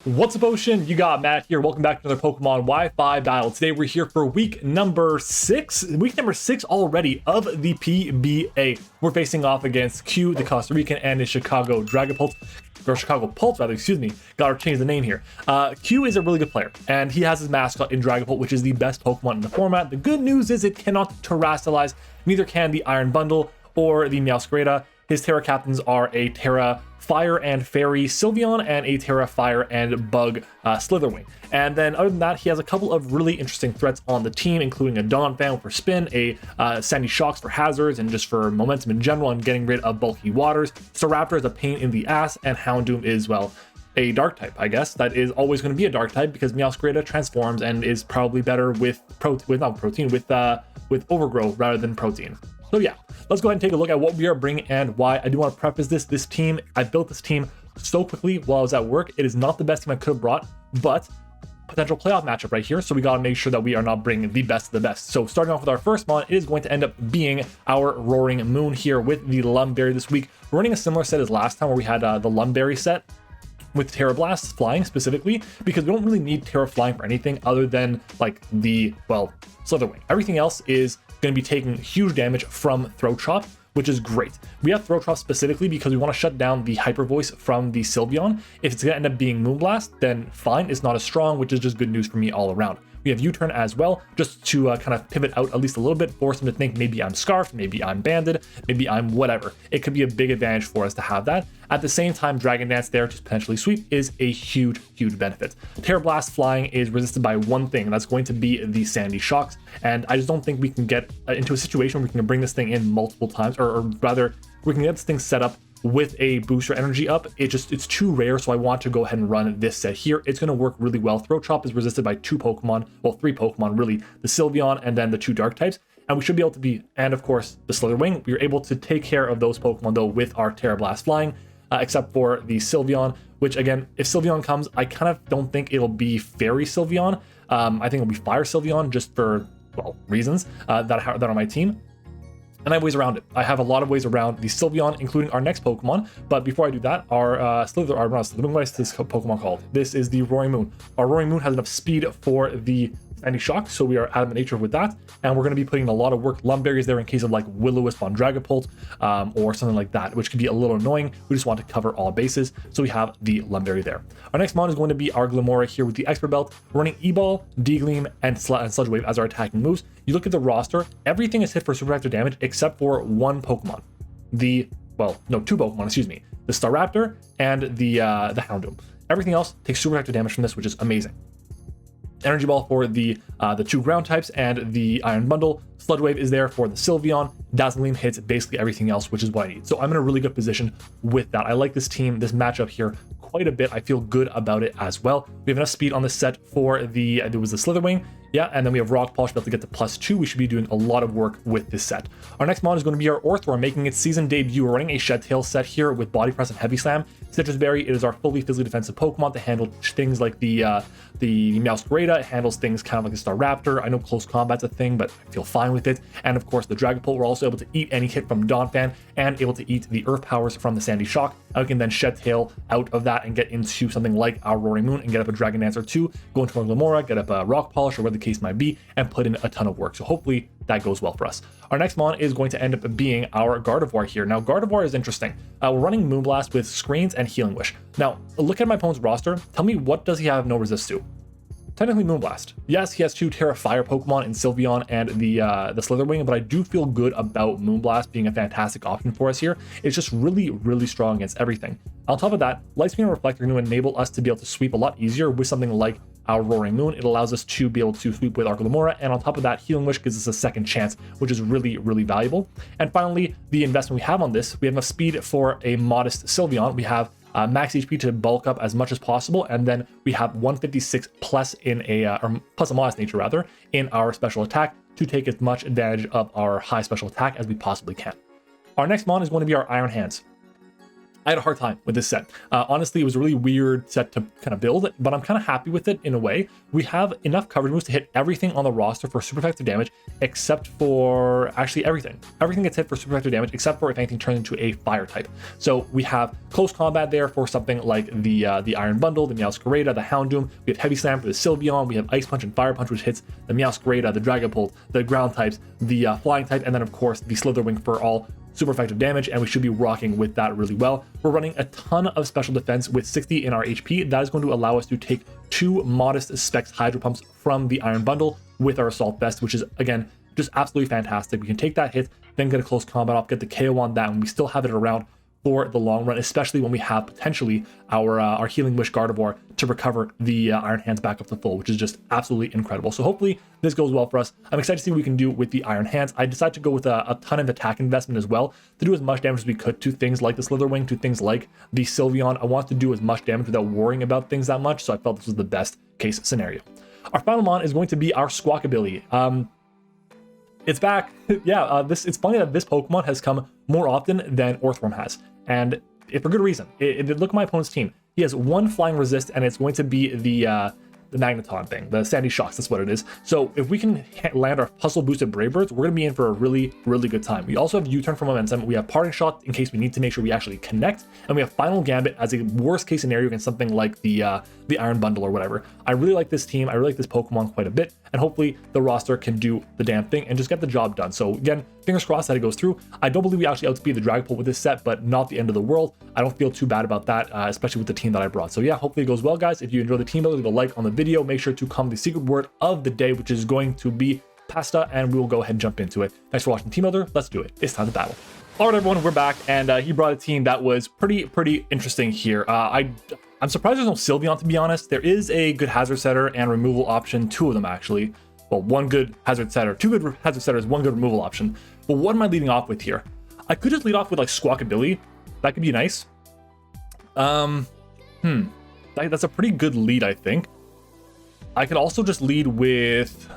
What's up, Ocean? You got Matt here. Welcome back to another Pokemon Wi-Fi battle. Today we're here for week number 6 already of the PBA. We're facing off against Q, the Costa Rican, and his Chicago Dragapult, or Chicago Pulse rather, excuse me. Gotta change the name here. Q is a really good player, and he has his mascot in Dragapult, which is the best Pokemon in the format. The good news is it cannot terrestrialize, neither can the Iron Bundle or the Meowscarada. His Terra captains are a Terra Fire and Fairy Sylveon and a Terra Fire and Bug Slitherwing. And then other than that, he has a couple of really interesting threats on the team, including a Donphan for spin, a Sandy Shocks for hazards and just for momentum in general and getting rid of bulky waters. Staraptor is a pain in the ass, and Houndoom is, well, a dark type, I guess. That is always going to be a dark type because Meowscarada transforms and is probably better with Overgrow rather than Protein. So yeah, let's go ahead and take a look at what we are bringing and why. I do want to preface this team. I built this team so quickly while I was at work. It is not the best team I could have brought, but potential playoff matchup right here. So we got to make sure that we are not bringing the best of the best. So starting off with our first mon, it is going to end up being our Roaring Moon here with the Lumberry this week. We're running a similar set as last time where we had the Lumberry set with Terra Blast flying specifically, because we don't really need Terra flying for anything other than like the, well, Slitherwing. Everything else is going to be taking huge damage from Throat Chop, which is great. We have Throat Chop specifically because we want to shut down the Hyper Voice from the Sylveon. If it's going to end up being Moonblast, then fine, it's not as strong, which is just good news for me all around. We have U-Turn as well, just to kind of pivot out at least a little bit, force them to think maybe I'm Scarfed, maybe I'm Banded, maybe I'm whatever. It could be a big advantage for us to have that. At the same time, Dragon Dance there to potentially sweep is a huge benefit. Terra Blast flying is resisted by one thing, and that's going to be the Sandy Shocks, and I just don't think we can get into a situation where we can bring this thing in multiple times, or rather, we can get this thing set up with a booster energy up. It's too rare, so I want to go ahead and run this set here. It's going to work really well. Throat Chop is resisted by 2 Pokemon, well, 3 Pokemon really, the Sylveon and then the 2 dark types, and we should be able to be, and of course the Slitherwing, we are able to take care of those Pokemon though with our Terra Blast flying, except for the Sylveon, which again, if Sylveon comes, I kind of don't think it'll be Fairy Sylveon. I think it'll be Fire Sylveon just for, well, reasons that are on my team. And I have ways around it. I have a lot of ways around the Sylveon, including our next Pokemon. But before I do that, our what is this Pokemon called? This is the Roaring Moon. Our Roaring Moon has enough speed for the Sandy Shock, so we are adamant nature with that. And we're going to be putting a lot of work Lumberries there in case of like Will-O-Wisp on Dragapult or something like that, which could be a little annoying. We just want to cover all bases, so we have the Lumberry there. Our next mon is going to be our Glimmora here with the Expert Belt. We're running E-Ball, D-Gleam, and Sludge Wave as our attacking moves. You look at the roster, everything is hit for super effective damage except for one Pokemon. Two Pokemon, excuse me. The Staraptor and the Houndoom. Everything else takes super effective damage from this, which is amazing. Energy Ball for the 2 ground types and the Iron Bundle. Sludge Wave is there for the Sylveon. Dazzling hits basically everything else, which is what I need. So I'm in a really good position with that. I like this team, this matchup here quite a bit. I feel good about it as well. We have enough speed on this set for there was the Slitherwing. Yeah, and then we have Rock Polish to be able to get to +2. We should be doing a lot of work with this set. Our next mon is going to be our Orthworm, making its season debut. We're running a Shed Tail set here with Body Press and Heavy Slam. Citrus Berry, it is our fully physically defensive Pokemon to handle things like the Meowscarada. It handles things kind of like the Staraptor. I know close combat's a thing, but I feel fine with it. And of course, the Dragapult, we're also able to eat any hit from Donphan and able to eat the Earth Powers from the Sandy Shock. And we can then Shed Tail out of that and get into something like our Roaring Moon and get up a Dragon Dance or 2, go into our Glimmora, get up a Rock Polish or whatever the case might be, and put in a ton of work. So hopefully that goes well for us. Our next mon is going to end up being our Gardevoir here. Now, Gardevoir is interesting. We're running Moonblast with Screens and Healing Wish. Now, look at my opponent's roster. Tell me, what does he have no resist to? Technically Moonblast. Yes, he has 2 Terra Fire Pokemon in Sylveon and the Slitherwing, but I do feel good about Moonblast being a fantastic option for us here. It's just really strong against everything. On top of that, Light Screen and Reflect are going to enable us to be able to sweep a lot easier with something like our Roaring Moon. It allows us to be able to sweep with our Glimmora, and on top of that, Healing Wish gives us a second chance, which is really valuable. And finally, the investment we have on this, we have enough speed for a modest Sylveon. We have max HP to bulk up as much as possible, and then we have 156 plus in or plus a modest nature rather, in our special attack to take as much advantage of our high special attack as we possibly can. Our next mon is going to be our Iron Hands. I had a hard time with this set. Honestly, it was a really weird set to kind of build, but I'm kind of happy with it in a way. We have enough coverage moves to hit everything on the roster for super effective damage, except for actually everything. Everything gets hit for super effective damage, except for if anything turns into a fire type. So we have close combat there for something like the Iron Bundle, the Meowscarada, the Houndoom. We have Heavy Slam for the Sylveon. We have Ice Punch and Fire Punch, which hits the Meowscarada, the Dragapult, the ground types, the flying type, and then of course the Slitherwing for all super effective damage, and we should be rocking with that really well. We're running a ton of special defense with 60 in our HP. That is going to allow us to take 2 modest specs Hydro Pumps from the Iron Bundle with our Assault Vest, which is, again, just absolutely fantastic. We can take that hit, then get a close combat off, get the KO on that, and we still have it around for the long run, especially when we have potentially our Healing Wish Gardevoir to recover the Iron Hands back up to full, which is just absolutely incredible. So hopefully this goes well for us. I'm excited to see what we can do with the Iron Hands. I decided to go with a ton of attack investment as well to do as much damage as we could to things like the Slitherwing, to things like the Sylveon. I want to do as much damage without worrying about things that much, so I felt this was the best case scenario. Our final mon is going to be our Squawkabilly. It's back. Yeah, it's funny that this Pokemon has come more often than Orthworm has, and for good reason. Look at my opponent's team. He has 1 flying resist, and it's going to be the Magneton thing, the Sandy Shocks, that's what it is. So if we can land our puzzle boosted Brave Birds, we're gonna be in for a really, really good time. We also have U-Turn for momentum. We have Parting Shot in case we need to make sure we actually connect, and we have Final Gambit as a worst case scenario against something like the Iron Bundle or whatever. I really like this team. I really like this Pokemon quite a bit, and hopefully the roster can do the damn thing and just get the job done. So again, fingers crossed that it goes through. I don't believe we actually outspeed the Dragapult with this set, but not the end of the world. I don't feel too bad about that, especially with the team that I brought. So yeah, hopefully it goes well, guys. If you enjoy the team building, leave a like on the video. Make sure to comment the secret word of the day, which is going to be pasta, and we will go ahead and jump into it. Thanks for watching Team Builder. Let's do it. It's time to battle. All right, everyone, we're back, and he brought a team that was pretty interesting here. I'm surprised there's no Sylveon, to be honest. There is a good hazard setter and removal option, 2 of them actually. Well, 1 good hazard setter, 2 good hazard setters, 1 good removal option. But what am I leading off with here? I could just lead off with like Squawkabilly. That could be nice. That's a pretty good lead, I think. I could also just lead with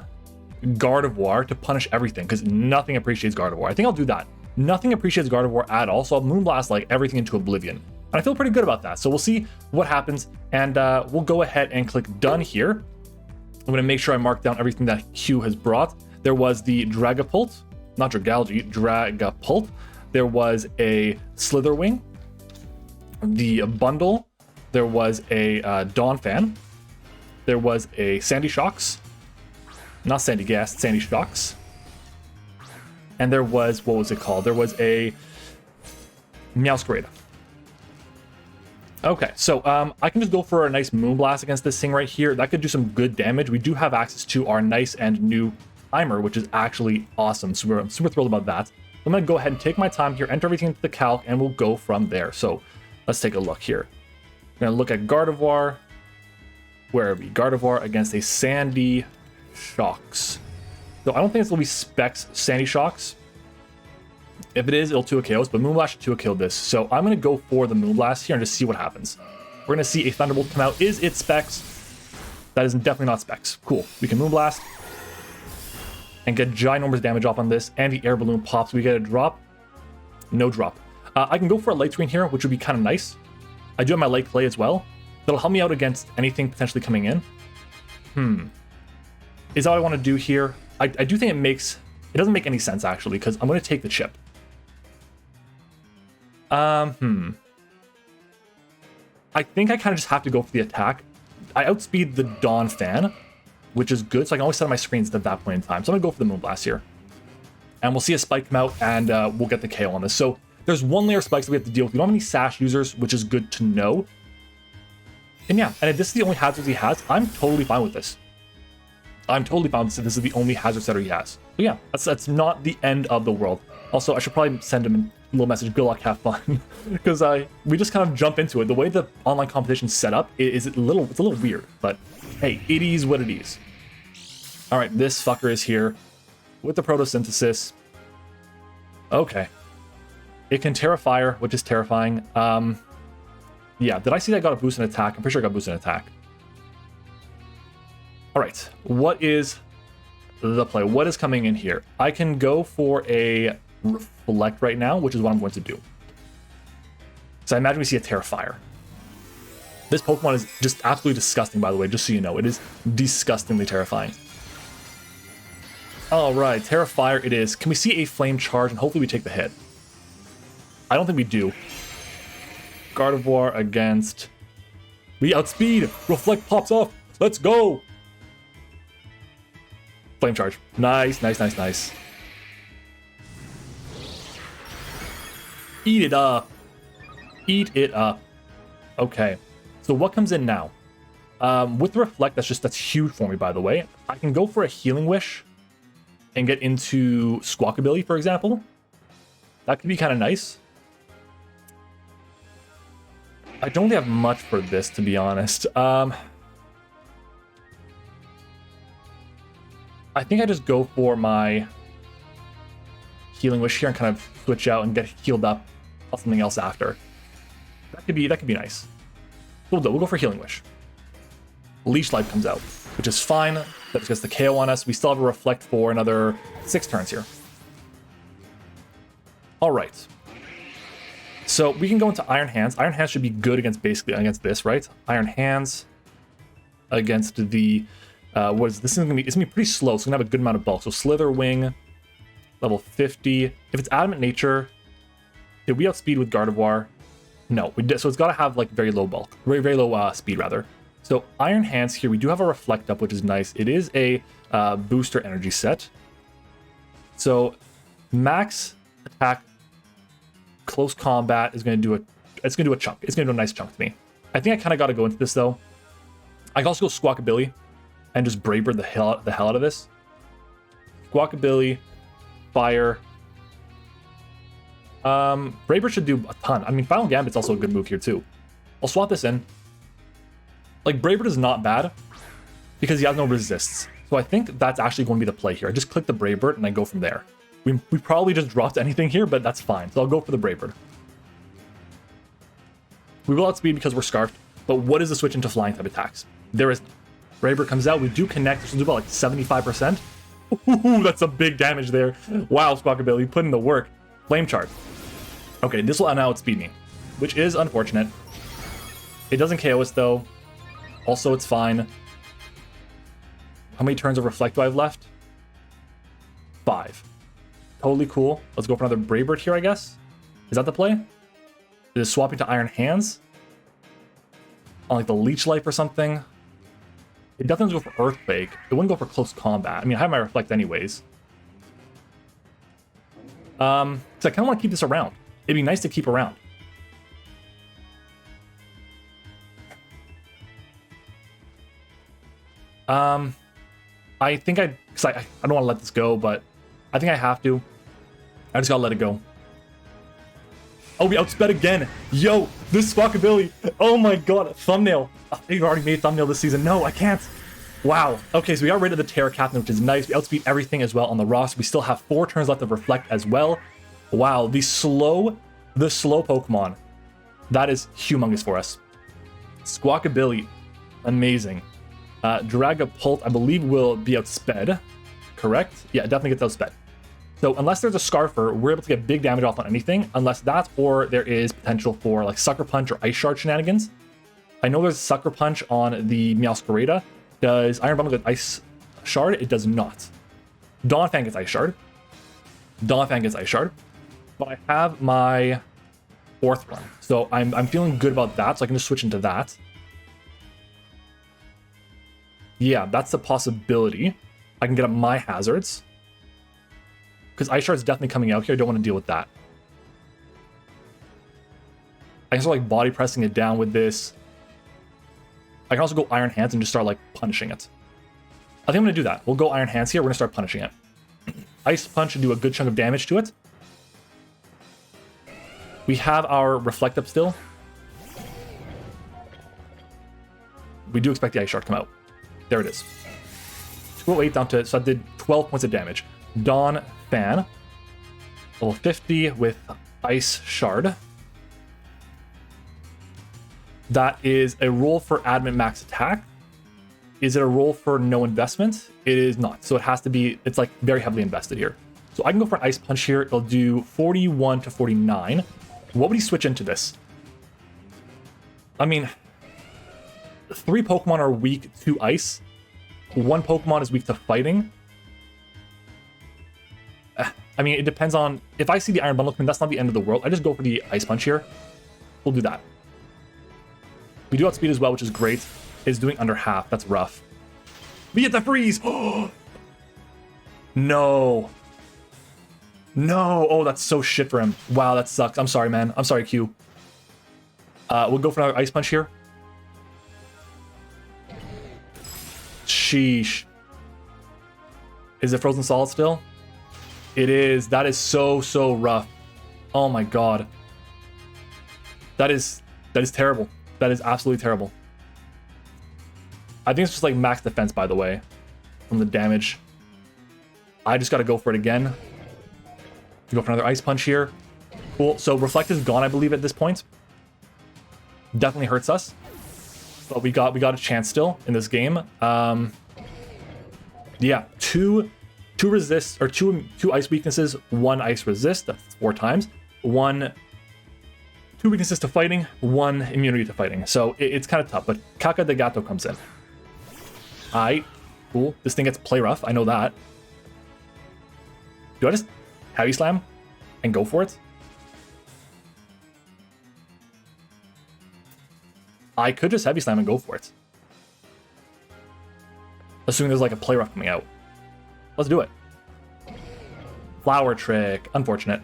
Gardevoir to punish everything, because nothing appreciates Gardevoir. I think I'll do that. Nothing appreciates Gardevoir at all, so I'll Moonblast like everything into oblivion. And I feel pretty good about that. So we'll see what happens, and we'll go ahead and click done here. I'm going to make sure I mark down everything that Q has brought. There was the Dragapult, not Dragalge, Dragapult. There was a Slitherwing, the Bundle. There was a Donphan. There was a Sandy Shocks. Not Sandy Gas, Sandy Shocks. And there was, what was it called? There was a Meowscarada. Okay, so I can just go for a nice Moonblast against this thing right here. That could do some good damage. We do have access to our nice and new timer, which is actually awesome. So I'm super thrilled about that. I'm going to go ahead and take my time here, enter everything into the calc, and we'll go from there. So let's take a look here. We're going to look at Gardevoir. Where are we? Gardevoir against a Sandy Shocks. So I don't think it's going to be Specs Sandy Shocks. If it is, it'll 2 KOs, but Moonblast should 2 KO this. So I'm going to go for the Moonblast here and just see what happens. We're going to see a Thunderbolt come out. Is it Specs? That is definitely not Specs. Cool. We can Moonblast and get ginormous damage off on this, and the Air Balloon pops. We get a drop. No drop. I can go for a Light Screen here, which would be kind of nice. I do have my Light Clay as well. That'll help me out against anything potentially coming in. Is that what I want to do here? I do think it doesn't make any sense, actually, because I'm going to take the chip. I think I kind of just have to go for the attack. I outspeed the Donphan, which is good, so I can always set my screens at that point in time. So I'm going to go for the Moonblast here. And we'll see a spike come out, and we'll get the KO on this. So there's 1 layer of spikes that we have to deal with. We don't have any Sash users, which is good to know. And yeah, and if this is the only hazards he has, I'm totally fine with this. I'm totally fine with this if this is the only hazard setter he has. So yeah, that's not the end of the world. Also, I should probably send him a little message, good luck, have fun. Because we just kind of jump into it. The way the online competition's set up is it's a little weird, but hey, it is what it is. All right, this fucker is here with the photosynthesis. Okay. It can Terra Fire, which is terrifying. Yeah, did I see that I got a boost in attack? I'm pretty sure I got a boost in attack. All right, what is the play? What is coming in here? I can go for a Reflect right now, which is what I'm going to do. So I imagine we see a Terrifier. This Pokemon is just absolutely disgusting, by the way, just so you know. It is disgustingly terrifying. All right, Terrifier it is. Can we see a Flame Charge, and hopefully we take the hit? I don't think we do. Gardevoir against... We outspeed! Reflect pops off! Let's go! Flame Charge. Nice, nice, nice, nice. Eat it up. Eat it up. Okay. So what comes in now? With Reflect, that's huge for me, by the way. I can go for a Healing Wish and get into Squawkabilly, for example. That could be kind of nice. I don't really have much for this, to be honest. I think I just go for my Healing Wish here and kind of switch out and get healed up on something else after. That could be nice. We'll go for Healing Wish. Leech Life comes out, which is fine. That gets the KO on us. We still have a Reflect for another 6 turns here. All right. So we can go into Iron Hands. Iron Hands should be good against this, right? Iron Hands against the what is this? It's gonna be pretty slow. So it's gonna have a good amount of bulk. So Slither Wing, level 50. If it's Adamant Nature, did we outspeed with Gardevoir? No, we did. So it's got to have like very low bulk, very low speed rather. So Iron Hands here, we do have a Reflect up, which is nice. It is a booster energy set. So max attack, close combat is going to do a chunk. It's going to do a nice chunk to me. I think I kind of got to go into this though. I can also go Squawkabilly and just Brave Bird the hell out of this. Squawkabilly, Fire. Brave Bird should do a ton. I mean, Final Gambit's also a good move here too. I'll swap this in. Like, Brave Bird is not bad because he has no resists. So I think that's actually going to be the play here. I just click the Brave Bird and I go from there. We probably just dropped anything here, but that's fine. So I'll go for the Brave Bird. We will outspeed because we're Scarfed, but what is the switch into flying type attacks? There is. Brave Bird comes out. We do connect. This will do about like 75%. Ooh, that's a big damage there. Wow, Squawkabilly, put in the work. Flame Charge. Okay, this will now outspeed me, which is unfortunate. It doesn't KO us though. Also, it's fine. How many turns of Reflect do I have left? 5. Totally cool. Let's go for another Brave Bird here, I guess. Is that the play? Is it swapping to Iron Hands? On like the Leech Life or something? It definitely doesn't go for Earthquake. It wouldn't go for close combat. I mean, I have my Reflect anyways. So I kind of want to keep this around. It'd be nice to keep around. I think I don't want to let this go, but I think I have to. I just gotta let it go. Oh, we outsped again. Yo, this Squawkabilly. Oh my god, thumbnail. Oh, you've already made thumbnail this season. No, I can't. Wow. Okay, so we got rid of the Terra Captain, which is nice. We outspeed everything as well on the roster. We still have 4 turns left of Reflect as well. Wow, the slow Pokemon. That is humongous for us. Squawkabilly, amazing. Dragapult, I believe, will be outsped. Correct? Yeah, it definitely gets outsped. So unless there's a Scarfer, we're able to get big damage off on anything. Unless that, or there is potential for like Sucker Punch or Ice Shard shenanigans. I know there's Sucker Punch on the Meowscarada. Does Iron Bundle get Ice Shard? It does not. Donphan gets Ice Shard. Donphan gets Ice Shard. But I have my 4th one. So I'm feeling good about that, so I can just switch into that. Yeah, that's a possibility. I can get up my hazards. Because Ice Shard's definitely coming out here. I don't want to deal with that. I can start like body pressing it down with this. I can also go Iron Hands and just start like punishing it. I think I'm going to do that. We'll go Iron Hands here. We're going to start punishing it. Ice Punch should do a good chunk of damage to it. We have our Reflect up still. We do expect the Ice Shard to come out. There it is. 208 down to, so I did 12 points of damage. Donphan, level 50 with Ice Shard. That is a roll for Adamant Max Attack. Is it a roll for no investment? It is not. So it has to be, it's like very heavily invested here. So I can go for an Ice Punch here. It'll do 41 to 49. What would he switch into this? I mean, 3 Pokemon are weak to ice. 1 Pokemon is weak to fighting. I mean, it depends on... If I see the Iron Bundle come in, that's not the end of the world. I just go for the Ice Punch here. We'll do that. We do outspeed as well, which is great. It's doing under half. That's rough. We get the freeze! No. No. Oh, that's so shit for him. Wow, that sucks. I'm sorry, man. I'm sorry, Q. We'll go for another Ice Punch here. Sheesh. Is it Frozen Solid still? It is. That is so rough. Oh my god. That is terrible. That is absolutely terrible. I think it's just like max defense, by the way, from the damage. I just got to go for it again. Go for another Ice Punch here. Cool. So Reflect is gone, I believe, at this point. Definitely hurts us. But we got a chance still in this game. Yeah, two resist, or two ice weaknesses, 1 ice resist. That's 4 times. 2 weaknesses to fighting, 1 immunity to fighting. So it's kind of tough. But Caca de Gato comes in. Alright, cool. This thing gets play rough. I know that. Do I just Heavy Slam and go for it? I could just Heavy Slam and go for it. Assuming there's like a play rough coming out. Let's do it. Flower Trick. Unfortunate.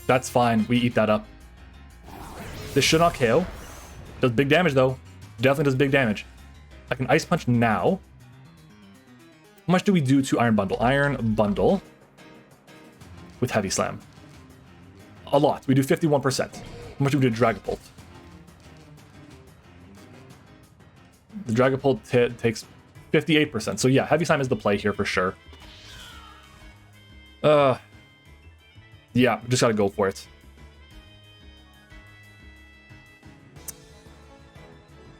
That's fine. We eat that up. This should not KO. Does big damage though. Definitely does big damage. I can Ice Punch now. How much do we do to Iron Bundle? Iron Bundle with Heavy Slam. A lot. We do 51%. How much do we do to Dragapult? The Dragapult takes 58%. So yeah, Heavy Slam is the play here for sure. Yeah, just gotta go for it.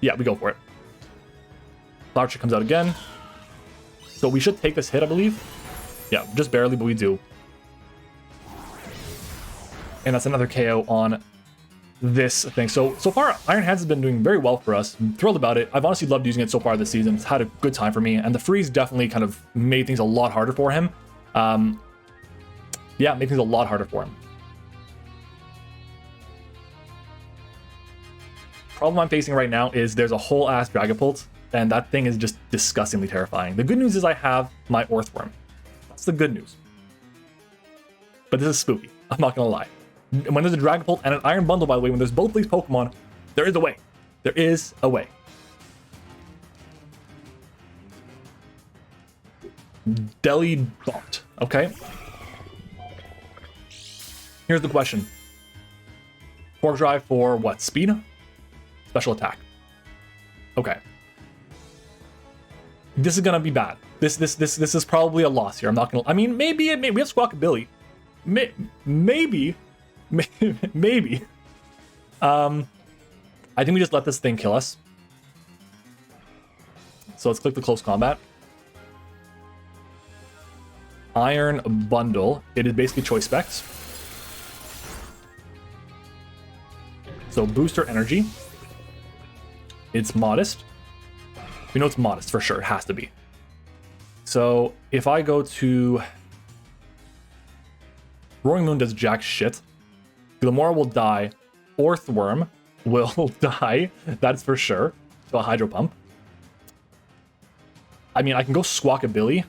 Yeah, we go for it. Flower Trick comes out again. So we should take this hit, I believe. Yeah, just barely, but we do. And that's another KO on this thing. So far, Iron Hands has been doing very well for us. I'm thrilled about it. I've honestly loved using it so far this season. It's had a good time for me. And the freeze definitely kind of made things a lot harder for him. Yeah, made things a lot harder for him. Problem I'm facing right now is there's a whole ass Dragapult, and that thing is just disgustingly terrifying. The good news is I have my Earthworm. That's the good news. But this is spooky. I'm not gonna lie. When there's a Dragapult and an Iron Bundle, by the way, when there's both these Pokemon, there is a way. There is a way. Delibird. Okay. Here's the question. Fork Drive for what? Speed? Special attack. Okay. This is gonna be bad. This is probably a loss here. I'm not gonna. I mean, maybe we have Squawkabilly. Maybe. I think we just let this thing kill us. So let's click the close combat. Iron Bundle. It is basically choice specs. So booster energy. It's modest. We know it's modest for sure. It has to be. So if I go to Roaring Moon does jack shit. Glamora will die. Earthworm will die. That's for sure. So a Hydro Pump. I mean, I can go Squawkabilly.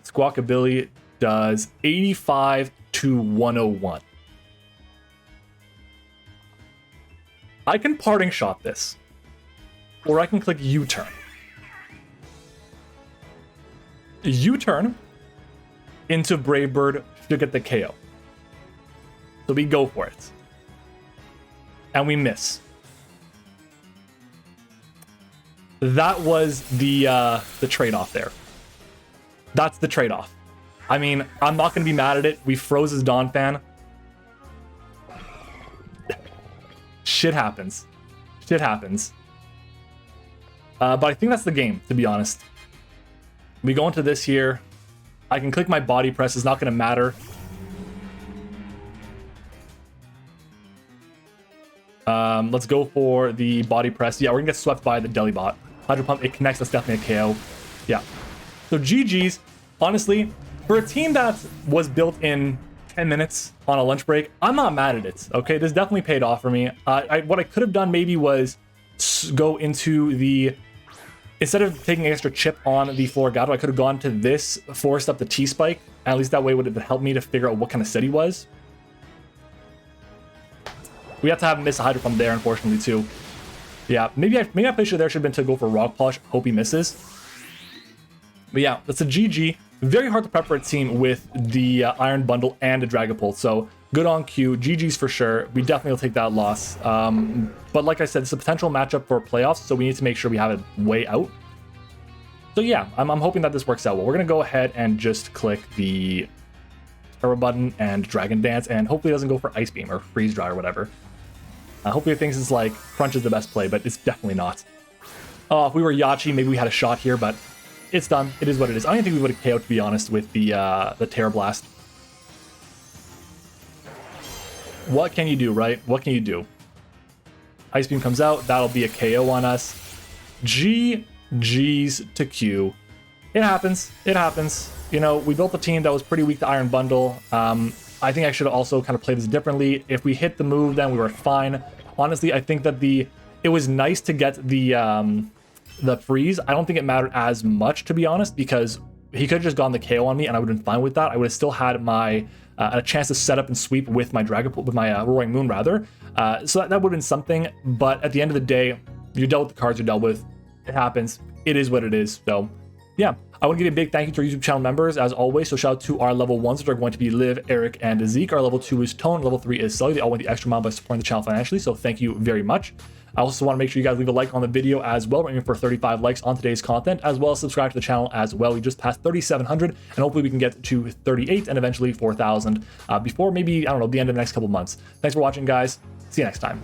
Squawkabilly does 85 to 101. I can Parting Shot this. Or I can click U-turn. U-turn into Brave Bird to get the KO. So we go for it. And we miss. That was the trade-off there. That's the trade-off. I mean, I'm not going to be mad at it. We froze his Dawn fan. Shit happens. Shit happens. But I think that's the game, to be honest. We go into this here. I can click my body press. It's not going to matter. Let's go for the body press. Yeah, we're going to get swept by the Delibot. Hydro Pump, it connects. That's definitely a KO. Yeah. So GG's. Honestly, for a team that was built in 10 minutes on a lunch break, I'm not mad at it. Okay, this definitely paid off for me. What I could have done maybe was go into the... Instead of taking an extra chip on the Floragato, I could have gone to this, forced up the T-Spike. At least that way would have helped me to figure out what kind of set he was. We have to have him miss a Hydro Pump there, unfortunately, too. Yeah, maybe I play there should have been to go for Rock Polish. Hope he misses. But yeah, that's a GG. Very hard to prep for a team with the Iron Bundle and a Dragapult. So good on Q. GG's for sure. We definitely will take that loss. But like I said, it's a potential matchup for playoffs, so we need to make sure we have it way out. So yeah, I'm hoping that this works out well. We're going to go ahead and just click the Turbo button and Dragon Dance, and hopefully it doesn't go for Ice Beam or Freeze Dry or whatever. Hopefully it thinks it's like Crunch is the best play, but it's definitely not. Oh, if we were Yachi, maybe we had a shot here, but it's done. It is what it is. I don't think we would have KO'd, to be honest, with the Terror Blast. What can you do, right? What can you do? Ice Beam comes out. That'll be a KO on us. GG's to Q. It happens. It happens. You know, we built a team that was pretty weak to Iron Bundle. I think I should have also kind of played this differently. If we hit the move, then we were fine. Honestly, I think that it was nice to get the freeze. I don't think it mattered as much, to be honest, because he could have just gone the KO on me and I would have been fine with that. I would have still had my a chance to set up and sweep with my Dragapult, with my Roaring Moon rather. So that would have been something. But at the end of the day, you're dealt with the cards you're dealt with. It happens. It is what it is. So yeah, I want to give a big thank you to our YouTube channel members as always. So shout out to our level 1s, which are going to be Liv, Eric, and Zeke. Our level 2 is Tone. Level 3 is Sully. They all went the extra mile by supporting the channel financially. So thank you very much. I also want to make sure you guys leave a like on the video as well. We're aiming for 35 likes on today's content, as well as subscribe to the channel as well. We just passed 3,700, and hopefully we can get to 38 and eventually 4,000 before maybe, I don't know, the end of the next couple months. Thanks for watching, guys. See you next time.